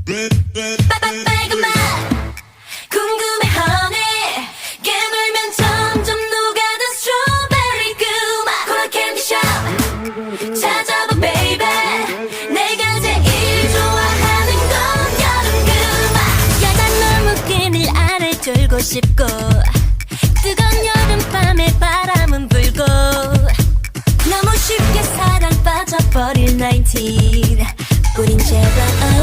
빨간 맛 궁금해 honey 깨물면 점점 녹아든 스트로베리 그맛 코라 캔디숍 찾아봐 baby 내가 제일 좋아하는 건 여름 그맛 야단 너무 끈을 안을 졸고 싶고 뜨거운 여름밤에 바람은 불고 너무 쉽게 사랑 빠져버릴 19 우린 제발